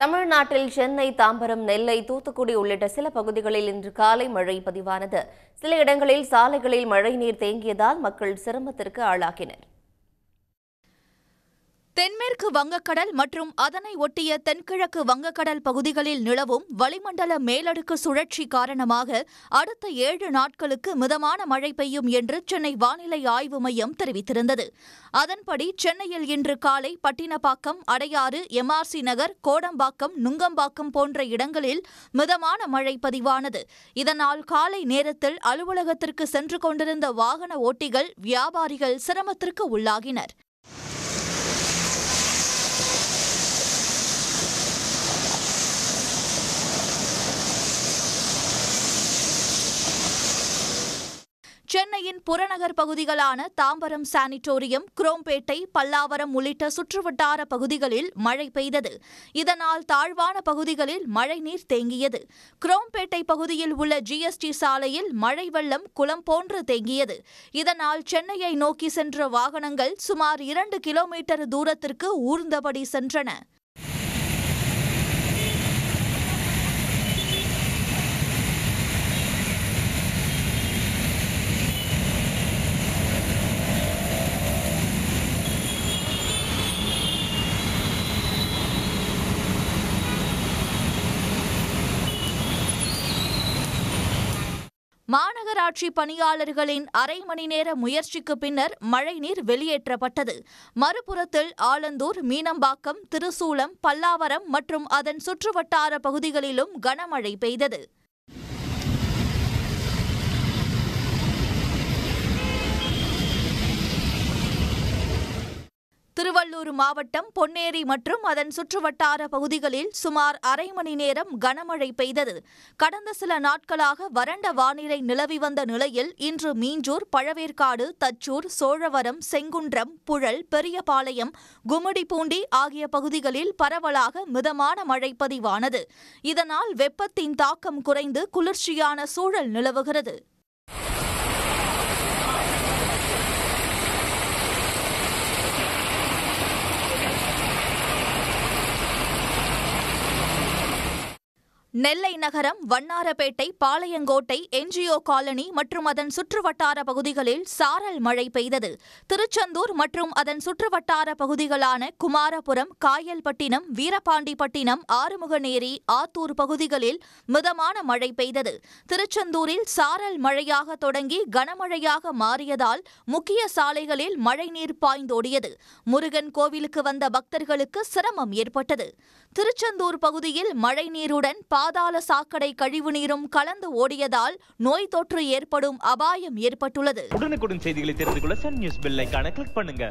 தமிழ்நாட்டில் சென்னை, தாம்பரம், நெல்லை, தூத்துக்குடி உள்ளிட்ட சில பகுதிகளில் இன்று காலை மழை பதிவானது. சில இடங்களில் சாலைகளில் மழைநீர் தேங்கியதால் மக்கள் சிரமத்திற்கு ஆளாகினர். தென்மேற்கு வங்கக்கடல் மற்றும் அதனை ஒட்டிய தென்கிழக்கு வங்கக்கடல் பகுதிகளில் நிலவும் வளிமண்டல மேலடுக்கு சுழற்சி காரணமாக அடுத்த 7 நாட்களுக்கு மிதமான மழை பெய்யும் என்று சென்னை வானிலை ஆய்வு மையம் தெரிவித்திருந்தது. அதன்படி சென்னையில் இன்று காலை பட்டினப்பாக்கம், அடையாறு, எம்ஆர்சி நகர், கோடம்பாக்கம், நுங்கம்பாக்கம் போன்ற இடங்களில் மிதமான மழை பதிவானது. இதனால் காலை நேரத்தில் அலுவலகத்திற்கு சென்று கொண்டிருந்த வாகன ஓட்டிகள், வியாபாரிகள் சிரமத்திற்கு உள்ளாகினர். சென்னையின் புறநகர் பகுதிகளான தாம்பரம் சானிட்டோரியம், குரோம்பேட்டை, பல்லாவரம் உள்ளிட்ட சுற்றுவட்டார பகுதிகளில் மழை பெய்தது. இதனால் தாழ்வான பகுதிகளில் மழைநீர் தேங்கியது. குரோம்பேட்டை பகுதியில் உள்ள ஜிஎஸ்டி சாலையில் மழை வெள்ளம் குளம் போன்று தேங்கியது. இதனால் சென்னையை நோக்கி சென்ற வாகனங்கள் சுமார் 2 கிலோமீட்டர் தூரத்திற்கு ஊர்ந்தபடி சென்றன. மாநகராட்சி பணியாளர்களின் அரை மணி நேர முயற்சிக்கு பின்னர் மழைநீர் வெளியேற்றப்பட்டது. மறுபுறத்தில் ஆலந்தூர், மீனம்பாக்கம், திருசூலம், பல்லாவரம் மற்றும் அதன் சுற்றுவட்டார பகுதிகளிலும் கனமழை பெய்தது. திருவள்ளூர் மாவட்டம் பொன்னேரி மற்றும் அதன் சுற்றுவட்டார பகுதிகளில் சுமார் அரை மணி நேரம் கனமழை பெய்தது. கடந்த சில நாட்களாக வறண்ட வானிலை நிலவி வந்த நிலையில் இன்று மீஞ்சூர், பழவேற்காடு, தச்சூர், சோழவரம், செங்குன்றம், புழல், பெரியபாளையம், கும்மிடிப்பூண்டி ஆகிய பகுதிகளில் பரவலாக மிதமான மழை பதிவானது. இதனால் வெப்பத்தின் தாக்கம் குறைந்து குளிர்ச்சியான சூழல் நிலவுகிறது. நெல்லை நகரம், வண்ணாரப்பேட்டை, பாளையங்கோட்டை, என்ஜிஓ காலனி மற்றும் அதன் சுற்றுவட்டார பகுதிகளில் சாரல் மழை பெய்தது. திருச்செந்தூர் மற்றும் அதன் சுற்றுவட்டார பகுதிகளான குமாரபுரம், காயல்பட்டினம், வீரபாண்டிப்பட்டினம், ஆறுமுகநேரி, ஆத்தூர் பகுதிகளில் மிதமான மழை பெய்தது. திருச்செந்தூரில் சாரல் மழையாக தொடங்கி கனமழையாக மாறியதால் முக்கிய சாலைகளில் மழைநீர் பாய்ந்தோடியது. முருகன் கோவிலுக்கு வந்த பக்தர்களுக்கு சிரமம் ஏற்பட்டது. திருச்செந்தூர் பகுதியில் மழைநீருடன் பாதாள சாக்கடை கழிவுநீரும் கலந்து ஓடியதால் நோய் தொற்று ஏற்படும் அபாயம் ஏற்பட்டுள்ளது. உடனுக்குடன் செய்திகளை தெரிந்து கொள்ள சன் நியூஸ் பெல் ஐகானை கிளிக் பண்ணுங்க.